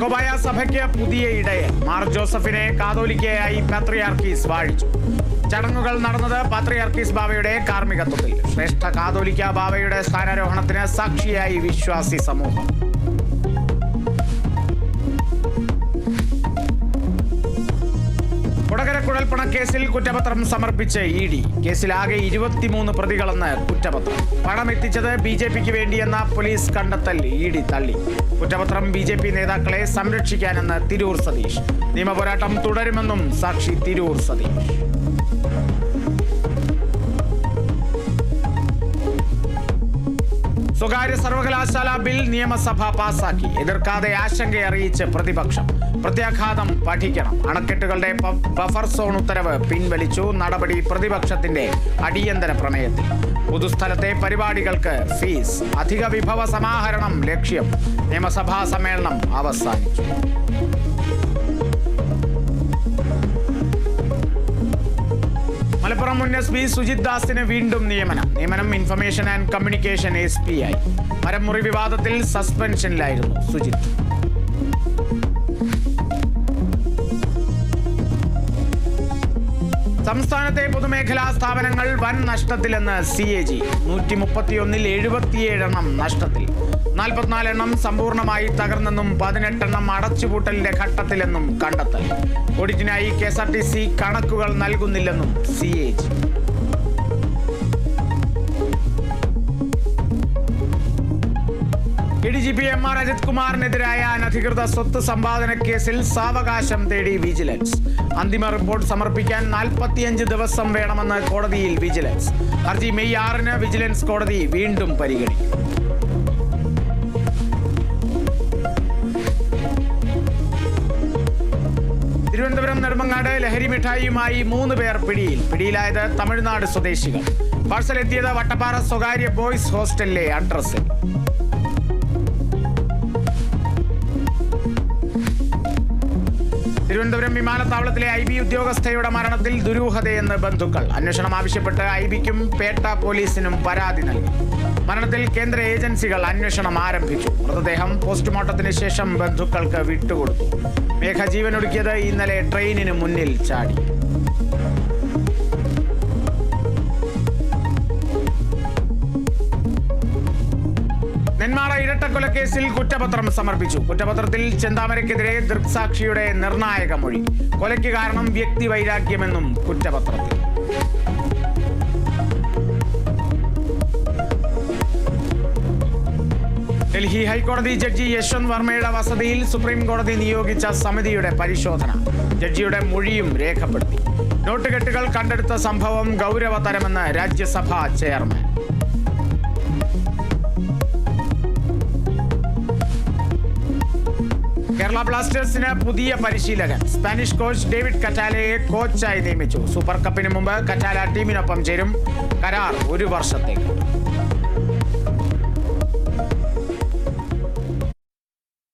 യാക്കോബായ സഭയ്ക്ക് പുതിയ ഇടയൻ. മാർ ജോസഫിനെ കാതോലിക്കയായി പാത്രിയാർക്കീസ് വാഴിച്ചു. ചടങ്ങുകൾ നടന്നത് പാത്രിയാർക്കീസ് ബാവയുടെ കാർമ്മികത്വത്തിൽ. ശ്രേഷ്ഠ കാതോലിക്ക ബാവയുടെ സ്ഥാനാരോഹണത്തിന് സാക്ഷിയായി വിശ്വാസി സമൂഹം. കൊടകര കുഴൽപ്പണക്കേസിൽ കുറ്റപത്രം സമർപ്പിച്ച് ED. കേസിലാകെ 23 പ്രതികളെന്ന് കുറ്റപത്രം. പണം എത്തിച്ചത് BJPക്ക് വേണ്ടിയെന്ന പോലീസ് കണ്ടെത്തൽ ED തള്ളി. കുറ്റപത്രം BJP നേതാക്കളെ സംരക്ഷിക്കാനെന്ന് തിരൂർ സതീഷ്. നിയമപോരാട്ടം തുടരുമെന്നും സാക്ഷി തിരൂർ സതീഷ്. സ്വകാര്യ സർവകലാശാല ബിൽ നിയമസഭ പാസാക്കി. എതിർക്കാതെ ആശങ്കയറിയിച്ച് പ്രതിപക്ഷം. പ്രത്യാഘാതം പഠിക്കണം. അണക്കെട്ടുകളുടെ ബഫർ സോൺ ഉത്തരവ് പിൻവലിച്ചു. നടപടി പ്രതിപക്ഷത്തിന്റെ അടിയന്തര പ്രമേയത്തിൽ. പൊതുസ്ഥലത്തെ പരിപാടികൾക്ക് ഫീസ്. അധിക വിഭവ സമാഹരണം ലക്ഷ്യം. നിയമസഭാ സമ്മേളനം അവസാനിച്ചു. മലപ്പുറം മുൻ SP സുജിത് ദാസിന് വീണ്ടും നിയമനം ഇൻഫർമേഷൻ ആൻഡ് കമ്മ്യൂണിക്കേഷൻ SP ആയി. മരംമുറി വിവാദത്തിൽ സസ്പെൻഷനിലായിരുന്നു സുജിത്. സംസ്ഥാനത്തെ പൊതുമേഖലാ സ്ഥാപനങ്ങൾ വൻ നഷ്ടത്തിലെന്ന് CAG. 131-ൽ 77 എണ്ണം നഷ്ടത്തിൽ. 44 എണ്ണം സമ്പൂർണ്ണമായി തകർന്നെന്നും 18 എണ്ണം അടച്ചുപൂട്ടലിന്റെ ഘട്ടത്തിലെന്നും കണ്ടെത്തൽ. ഓഡിറ്റിനായി KSRTC കണക്കുകൾ നൽകുന്നില്ലെന്നും CAG. ADGP MR അജിത് കുമാറിനെതിരായ അനധികൃത സ്വത്ത് സമ്പാദന കേസിൽ സാവകാശം തേടി വിജിലൻസ്. അന്തിമ റിപ്പോർട്ട് സമർപ്പിക്കാൻ 45 ദിവസം വേണമെന്ന് കോടതിയിൽ വിജിലൻസ്. ഹർജി മെയ് 6-ന് വിജിലൻസ് കോടതി വീണ്ടും പരിഗണിക്കും. തിരുവനന്തപുരം നെടുമങ്ങാട് ലഹരി മിഠായിയുമായി 3 പേർ പിടിയിലായത് തമിഴ്നാട് സ്വദേശികൾ. പാഴ്സൽ എത്തിയത് വട്ടപ്പാറ സ്വകാര്യ ബോയ്സ് ഹോസ്റ്റലിലെ അഡ്രസ്സിൽ. തിരുവനന്തപുരം വിമാനത്താവളത്തിലെ IB ഉദ്യോഗസ്ഥയുടെ മരണത്തിൽ ദുരൂഹതയെന്ന് ബന്ധുക്കൾ. അന്വേഷണം ആവശ്യപ്പെട്ട് IBക്കും പേട്ട പോലീസിനും പരാതി നൽകി. മരണത്തിൽ കേന്ദ്ര ഏജൻസികൾ അന്വേഷണം ആരംഭിച്ചു. മൃതദേഹം പോസ്റ്റ്മോർട്ടത്തിന് ശേഷം ബന്ധുക്കൾക്ക് വിട്ടുകൊടുത്തു. മേഘ ജീവനൊടുക്കിയത് ഇന്നലെ ട്രെയിനിന് മുന്നിൽ ചാടി. നെന്മാറ ഇരട്ടക്കൊലക്കേസിൽ കുറ്റപത്രം സമർപ്പിച്ചു. കുറ്റപത്രത്തിൽ ചെന്താമരയ്ക്കെതിരെ ദൃക്സാക്ഷിയുടെ നിർണായക മൊഴി. കൊലയ്ക്ക് കാരണം വ്യക്തി വൈരാഗ്യമെന്നും കുറ്റപത്രത്തിൽ. ഡൽഹി ഹൈക്കോടതി ജഡ്ജി യശ്വന്ത് വർമ്മയുടെ വസതിയിൽ സുപ്രീം കോടതി നിയോഗിച്ച സമിതിയുടെ പരിശോധന. ജഡ്ജിയുടെ മൊഴിയും രേഖപ്പെടുത്തി. നോട്ടുകെട്ടുകൾ കണ്ടെടുത്ത സംഭവം ഗൗരവതരമെന്ന് രാജ്യസഭാ ചെയർമാൻ. കേരള ബ്ലാസ്റ്റേഴ്സിന് പുതിയ പരിശീലകൻ. സ്പാനിഷ് കോച്ച് ഡേവിഡ് കറ്റാലയെ കോച്ചായി നിയമിച്ചു. സൂപ്പർ കപ്പിന് മുമ്പ് കറ്റാല ടീമിനൊപ്പം ചേരും. കരാർ 1 വർഷത്തേക്ക്.